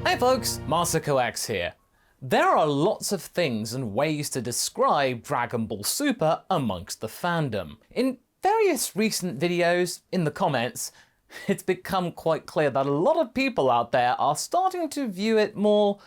Hey folks, MasakoX here. There are lots of things and ways to describe Dragon Ball Super amongst the fandom. In various recent videos, in the comments, it's become quite clear that a lot of people out there are starting to view it more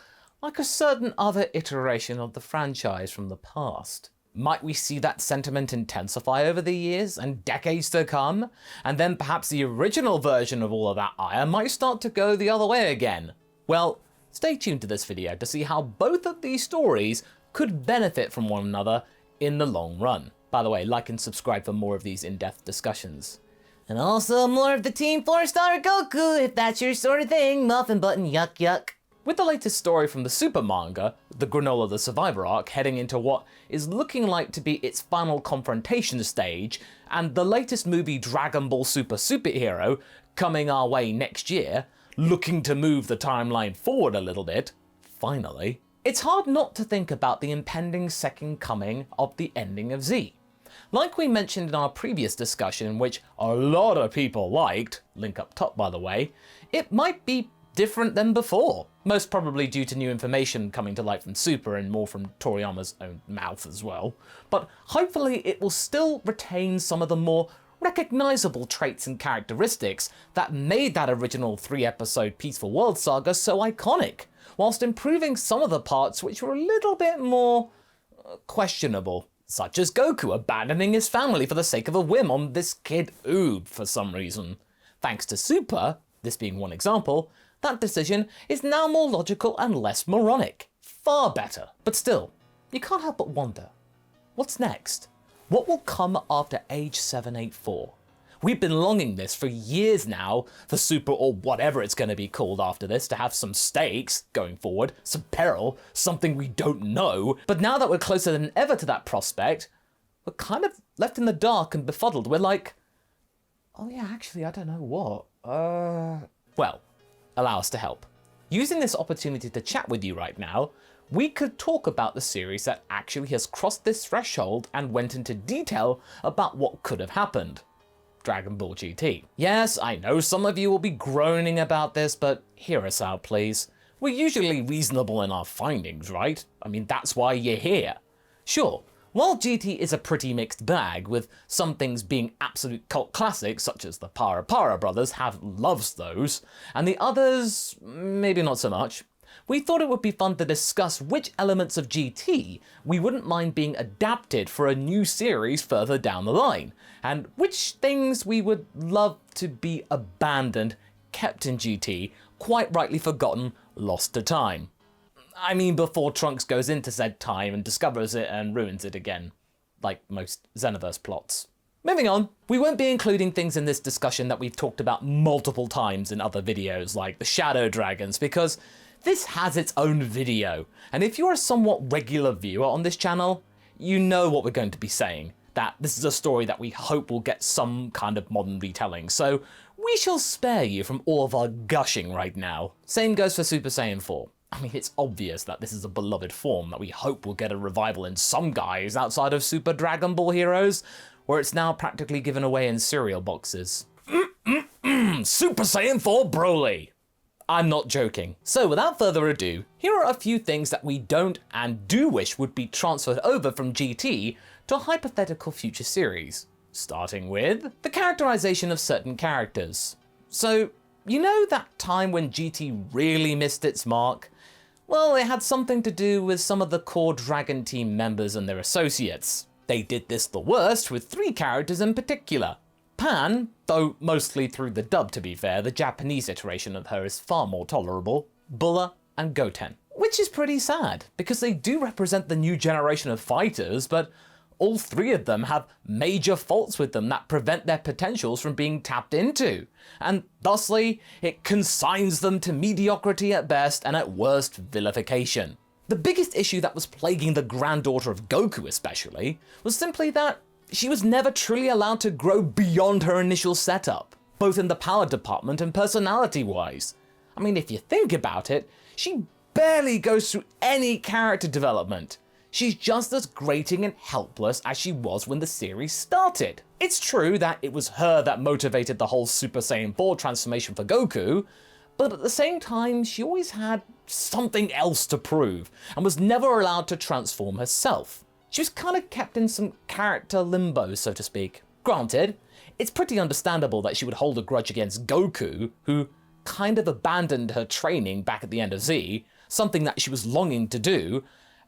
like a certain other iteration of the franchise from the past. Might we see that sentiment intensify over the years and decades to come? And then perhaps the original version of all of that ire might start to go the other way again? Well, stay tuned to this video to see how both of these stories could benefit from one another in the long run. By the way, like and subscribe for more of these in-depth discussions. And also more of the Team 4-Star Goku, if that's your sort of thing, muffin button yuck yuck. With the latest story from the Super manga, the Granola the Survivor arc heading into what is looking like to be its final confrontation stage, and the latest movie Dragon Ball Super Superhero coming our way next year, looking to move the timeline forward a little bit, finally, it's hard not to think about the impending second coming of the ending of Z. Like we mentioned in our previous discussion, which a lot of people liked, link up top by the way, it might be different than before, most probably due to new information coming to light from Super and more from Toriyama's own mouth as well, but hopefully it will still retain some of the more recognizable traits and characteristics that made that original 3-episode Peaceful World saga so iconic, whilst improving some of the parts which were a little bit more questionable, such as Goku abandoning his family for the sake of a whim on this kid Oob for some reason. Thanks to Super, this being one example, that decision is now more logical and less moronic. Far better. But still, you can't help but wonder, what's next? What will come after age 784? We've been longing this for years now, for Super or whatever it's going to be called after this to have some stakes going forward, some peril, something we don't know. But now that we're closer than ever to that prospect, we're kind of left in the dark and befuddled. We're like, oh yeah, actually, I don't know what. Well, allow us to help. Using this opportunity to chat with you right now, we could talk about the series that actually has crossed this threshold and went into detail about what could have happened. Dragon Ball GT. Yes, I know some of you will be groaning about this, but hear us out please. We're usually reasonable in our findings, right? I mean, that's why you're here. Sure, while GT is a pretty mixed bag, with some things being absolute cult classics, such as the Para Para brothers loves those, and the others, maybe not so much, we thought it would be fun to discuss which elements of GT we wouldn't mind being adapted for a new series further down the line, and which things we would love to be abandoned, kept in GT, quite rightly forgotten, lost to time. I mean, before Trunks goes into said time and discovers it and ruins it again, like most Xenoverse plots. Moving on, we won't be including things in this discussion that we've talked about multiple times in other videos, like the Shadow Dragons, because this has its own video, and if you're a somewhat regular viewer on this channel, you know what we're going to be saying, that this is a story that we hope will get some kind of modern retelling, so we shall spare you from all of our gushing right now. Same goes for Super Saiyan 4. I mean, it's obvious that this is a beloved form that we hope will get a revival in some guise outside of Super Dragon Ball Heroes, where it's now practically given away in cereal boxes. Super Saiyan 4 Broly! I'm not joking. So without further ado, here are a few things that we don't and do wish would be transferred over from GT to a hypothetical future series. Starting with the characterization of certain characters. So, you know that time when GT really missed its mark? Well, it had something to do with some of the core Dragon Team members and their associates. They did this the worst with 3 characters in particular. Pan, though mostly through the dub to be fair, the Japanese iteration of her is far more tolerable, Bulla and Goten. Which is pretty sad, because they do represent the new generation of fighters, but all 3 of them have major faults with them that prevent their potentials from being tapped into, and thusly, it consigns them to mediocrity at best and at worst vilification. The biggest issue that was plaguing the granddaughter of Goku especially, was simply that she was never truly allowed to grow beyond her initial setup, both in the power department and personality-wise. I mean, if you think about it, she barely goes through any character development. She's just as grating and helpless as she was when the series started. It's true that it was her that motivated the whole Super Saiyan 4 transformation for Goku, but at the same time, she always had something else to prove, and was never allowed to transform herself. She was kind of kept in some character limbo, so to speak. Granted, it's pretty understandable that she would hold a grudge against Goku, who kind of abandoned her training back at the end of Z, something that she was longing to do,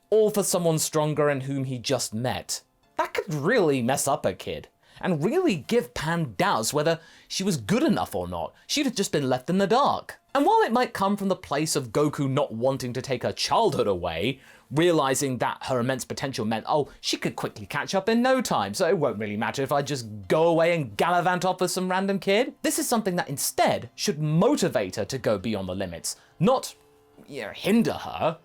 all for someone stronger and whom he just met. That could really mess up a kid, and really give Pan doubts whether she was good enough or not. She'd have just been left in the dark. And while it might come from the place of Goku not wanting to take her childhood away, realizing that her immense potential meant, oh, she could quickly catch up in no time, so it won't really matter if I just go away and gallivant off with some random kid. This is something that instead should motivate her to go beyond the limits, not hinder her.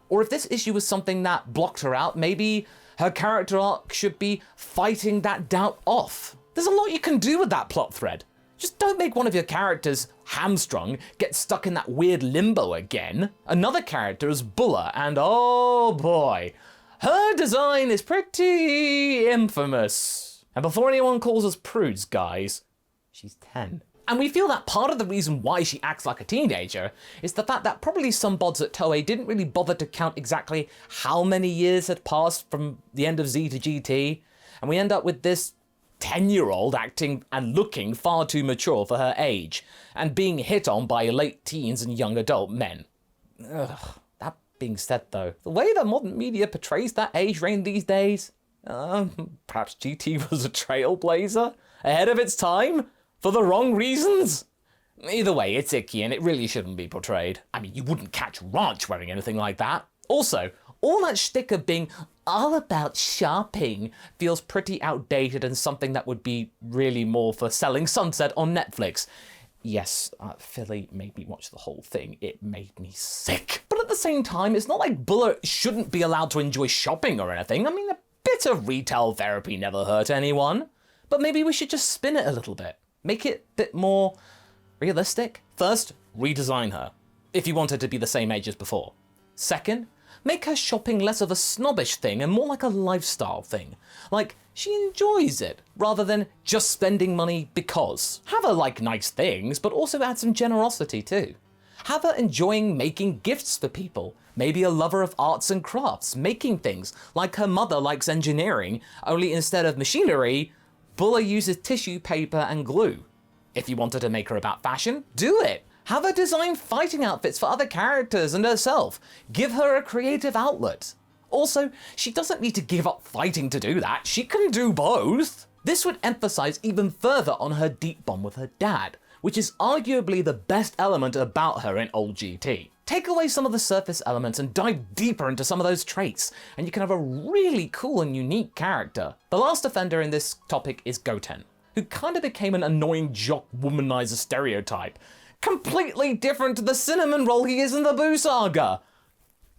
Or if this issue was something that blocked her out, maybe her character arc should be fighting that doubt off. There's a lot you can do with that plot thread. Just don't make one of your characters hamstrung, get stuck in that weird limbo again. Another character is Bulla, and oh boy, her design is pretty infamous. And before anyone calls us prudes, guys, she's 10. And we feel that part of the reason why she acts like a teenager is the fact that probably some bods at Toei didn't really bother to count exactly how many years had passed from the end of Z to GT, and we end up with this 10-year-old acting and looking far too mature for her age, and being hit on by late teens and young adult men. Ugh. That being said though, the way that modern media portrays that age range these days, perhaps GT was a trailblazer, ahead of its time, for the wrong reasons? Either way, it's icky and it really shouldn't be portrayed. I mean, you wouldn't catch Ranch wearing anything like that. Also, all that shtick of being all about shopping feels pretty outdated and something that would be really more for selling Sunset on Netflix. Yes, Philly made me watch the whole thing. It made me sick. But at the same time, it's not like Bulla shouldn't be allowed to enjoy shopping or anything. I mean, a bit of retail therapy never hurt anyone. But maybe we should just spin it a little bit. Make it a bit more realistic. First, redesign her, if you want her to be the same age as before. Second, make her shopping less of a snobbish thing and more like a lifestyle thing. Like, she enjoys it, rather than just spending money because. Have her like nice things, but also add some generosity too. Have her enjoying making gifts for people. Maybe a lover of arts and crafts, making things, like her mother likes engineering, only instead of machinery, Bulla uses tissue paper and glue. If you wanted to make her about fashion, do it. Have her design fighting outfits for other characters and herself. Give her a creative outlet. Also, she doesn't need to give up fighting to do that. She can do both. This would emphasize even further on her deep bond with her dad, which is arguably the best element about her in old GT. Take away some of the surface elements and dive deeper into some of those traits, and you can have a really cool and unique character. The last offender in this topic is Goten, who kind of became an annoying jock womanizer stereotype, completely different to the cinnamon roll he is in the Buu saga.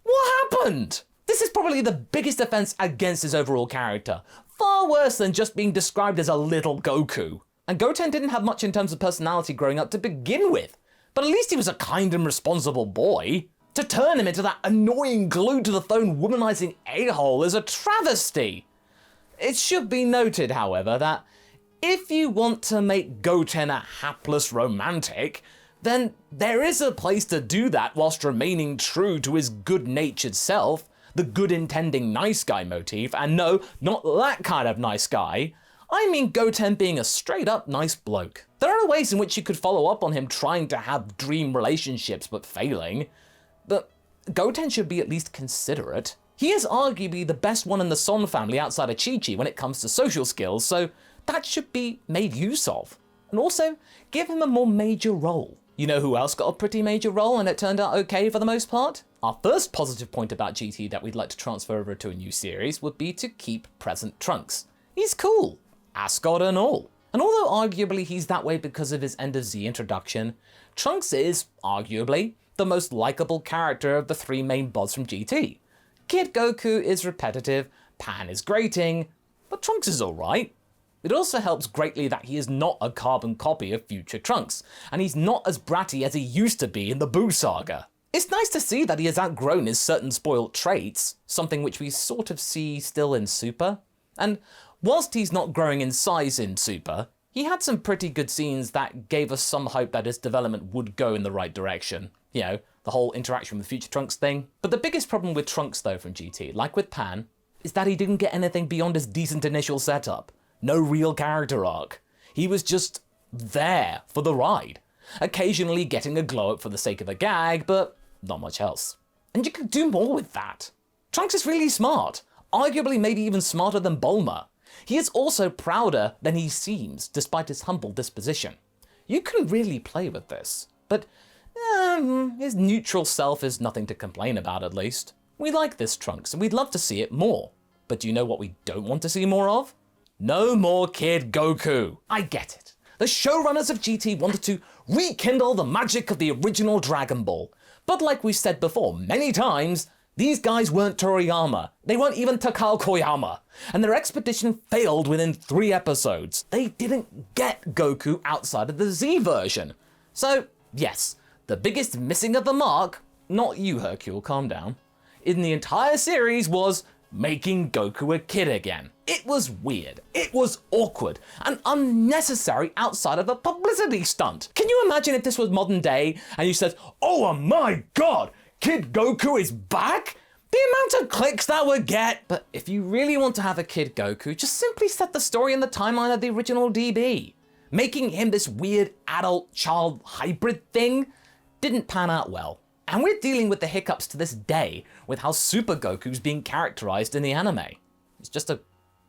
What happened? This is probably the biggest offense against his overall character, far worse than just being described as a little Goku. And Goten didn't have much in terms of personality growing up to begin with, but at least he was a kind and responsible boy. To turn him into that annoying glued to the phone womanizing a-hole is a travesty. It should be noted, however, that if you want to make Goten a hapless romantic, then there is a place to do that whilst remaining true to his good-natured self, the good-intending nice guy motif, and no, not that kind of nice guy. I mean Goten being a straight-up nice bloke. There are ways in which you could follow up on him trying to have dream relationships but failing, but Goten should be at least considerate. He is arguably the best one in the Son family outside of Chi-Chi when it comes to social skills, so that should be made use of. And also, give him a more major role. You know who else got a pretty major role and it turned out okay for the most part? Our first positive point about GT that we'd like to transfer over to a new series would be to keep present Trunks. He's cool, ascot and all. And although arguably he's that way because of his End of Z introduction, Trunks is, arguably, the most likable character of the three main bods from GT. Kid Goku is repetitive, Pan is grating, but Trunks is alright. It also helps greatly that he is not a carbon copy of future Trunks, and he's not as bratty as he used to be in the Buu saga. It's nice to see that he has outgrown his certain spoiled traits, something which we sort of see still in Super. And whilst he's not growing in size in Super, He had some pretty good scenes that gave us some hope that his development would go in the right direction. You know, the whole interaction with Future Trunks thing. But the biggest problem with Trunks though from GT, like with Pan, is that he didn't get anything beyond his decent initial setup. No real character arc. He was just there for the ride. Occasionally getting a glow up for the sake of a gag, but not much else. And you could do more with that. Trunks is really smart. Arguably maybe even smarter than Bulma. He is also prouder than he seems, despite his humble disposition. You can really play with this, but his neutral self is nothing to complain about, at least. We like this Trunks, and we'd love to see it more. But do you know what we don't want to see more of? No more Kid Goku. I get it. The showrunners of GT wanted to rekindle the magic of the original Dragon Ball. But like we said before many times, these guys weren't Toriyama. They weren't even Takao Koyama. And their expedition failed within 3 episodes. They didn't get Goku outside of the Z version. So, yes, the biggest missing of the mark, not you Hercule, calm down, in the entire series was making Goku a kid again. It was weird, it was awkward, and unnecessary outside of a publicity stunt. Can you imagine if this was modern day and you said, oh my god, Kid Goku is back? The amount of clicks that would get! But if you really want to have a Kid Goku, just simply set the story in the timeline of the original DB. Making him this weird adult-child hybrid thing didn't pan out well. And we're dealing with the hiccups to this day with how Super Goku's being characterized in the anime. It's just a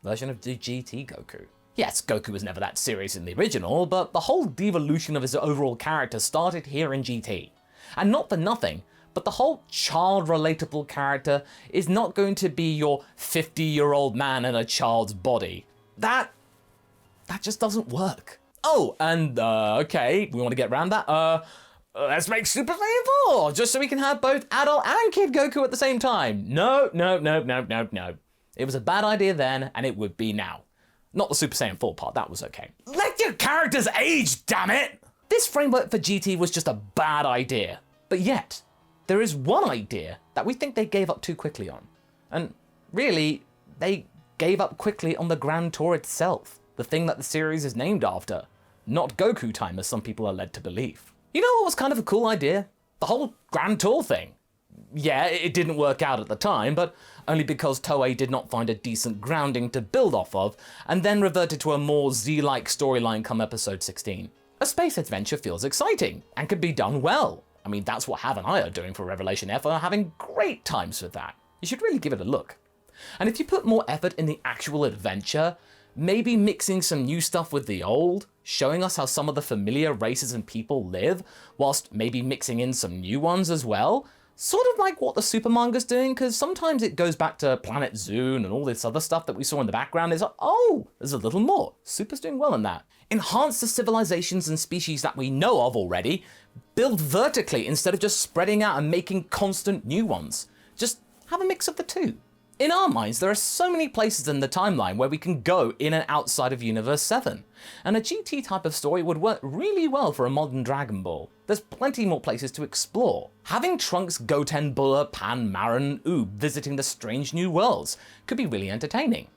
version of the GT Goku. Yes, Goku was never that serious in the original, but the whole devolution of his overall character started here in GT. And not for nothing, but the whole child-relatable character is not going to be your 50-year-old man in a child's body. That just doesn't work. Oh, and okay, we want to get around that. Let's make Super Saiyan 4, just so we can have both adult and Kid Goku at the same time. No. It was a bad idea then, and it would be now. Not the Super Saiyan 4 part, that was okay. Let your characters age, damn it! This framework for GT was just a bad idea. But yet, there is one idea that we think they gave up too quickly on. And really, they gave up quickly on the Grand Tour itself, the thing that the series is named after, not Goku time as some people are led to believe. You know what was kind of a cool idea? The whole Grand Tour thing. Yeah, it didn't work out at the time, but only because Toei did not find a decent grounding to build off of, and then reverted to a more Z-like storyline come episode 16. A space adventure feels exciting, and could be done well. I mean, that's what Hav and I are doing for Revelation F, are having great times with that. You should really give it a look. And if you put more effort in the actual adventure, maybe mixing some new stuff with the old, showing us how some of the familiar races and people live, whilst maybe mixing in some new ones as well, sort of like what the Super manga's doing, because sometimes it goes back to Planet Zune and all this other stuff that we saw in the background. It's like, oh, there's a little more. Super's doing well in that. Enhance the civilizations and species that we know of already, build vertically instead of just spreading out and making constant new ones. Just have a mix of the two. In our minds, there are so many places in the timeline where we can go in and outside of Universe 7, and a GT type of story would work really well for a modern Dragon Ball. There's plenty more places to explore. Having Trunks, Goten, Bulla, Pan, Marin, and Oob visiting the strange new worlds could be really entertaining.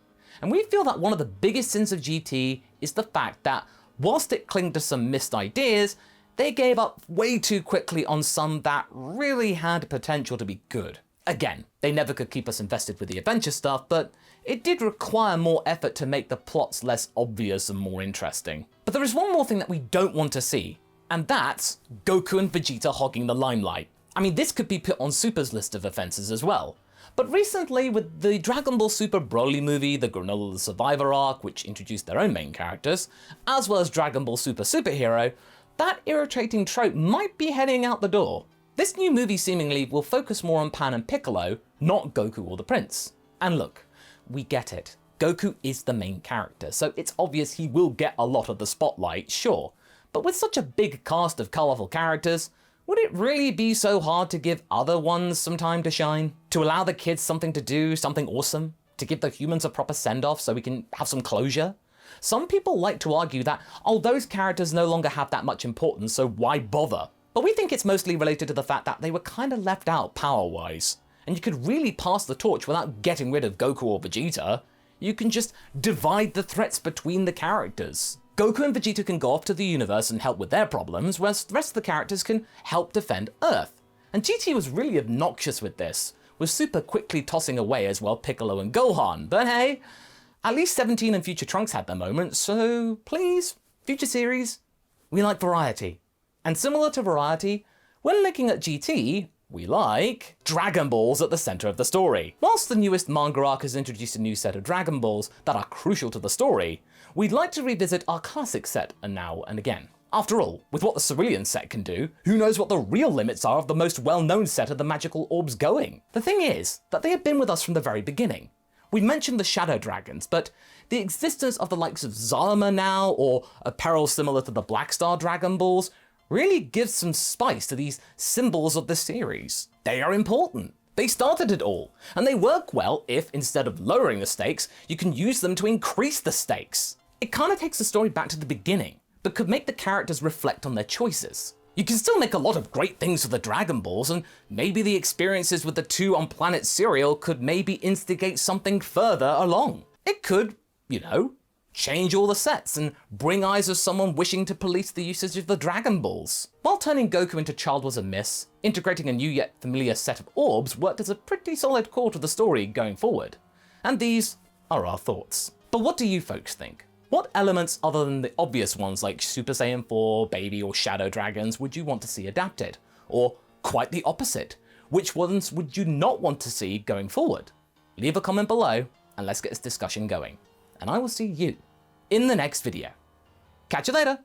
And we feel that one of the biggest sins of GT is the fact that, whilst it clinged to some missed ideas, they gave up way too quickly on some that really had potential to be good. Again, they never could keep us invested with the adventure stuff, but it did require more effort to make the plots less obvious and more interesting. But there is one more thing that we don't want to see, and that's Goku and Vegeta hogging the limelight. I mean, this could be put on Super's list of offenses as well. But recently, with the Dragon Ball Super Broly movie, the Granola the Survivor arc, which introduced their own main characters, as well as Dragon Ball Super Superhero, that irritating trope might be heading out the door. This new movie seemingly will focus more on Pan and Piccolo, not Goku or the Prince. And look, we get it. Goku is the main character, so it's obvious he will get a lot of the spotlight, sure. But with such a big cast of colourful characters, would it really be so hard to give other ones some time to shine? To allow the kids something to do, something awesome? To give the humans a proper send-off so we can have some closure? Some people like to argue that, oh, those characters no longer have that much importance, so why bother? But we think it's mostly related to the fact that they were kind of left out power-wise. And you could really pass the torch without getting rid of Goku or Vegeta. You can just divide the threats between the characters. Goku and Vegeta can go off to the universe and help with their problems, whereas the rest of the characters can help defend Earth. And GT was really obnoxious with this, with Super quickly tossing away as well Piccolo and Gohan, but hey, at least 17 and Future Trunks had their moments, so please, future series, we like variety. And similar to variety, when looking at GT, we like Dragon Balls at the center of the story. Whilst the newest manga arc has introduced a new set of Dragon Balls that are crucial to the story, we'd like to revisit our classic set now and again. After all, with what the Cerulean set can do, who knows what the real limits are of the most well-known set of the magical orbs going? The thing is that they have been with us from the very beginning. We mentioned the Shadow Dragons, but the existence of the likes of Zama now, or a peril similar to the Black Star Dragon Balls, really gives some spice to these symbols of the series. They are important. They started it all, and they work well if, instead of lowering the stakes, you can use them to increase the stakes. It kind of takes the story back to the beginning, but could make the characters reflect on their choices. You can still make a lot of great things with the Dragon Balls, and maybe the experiences with the 2 on planet Cereal could maybe instigate something further along. It could, change all the sets and bring eyes of someone wishing to police the usage of the Dragon Balls. While turning Goku into Child was a miss, integrating a new yet familiar set of orbs worked as a pretty solid core to the story going forward. And these are our thoughts. But what do you folks think? What elements other than the obvious ones like Super Saiyan 4, Baby or Shadow Dragons would you want to see adapted? Or quite the opposite, which ones would you not want to see going forward? Leave a comment below and let's get this discussion going. And I will see you in the next video. Catch you later!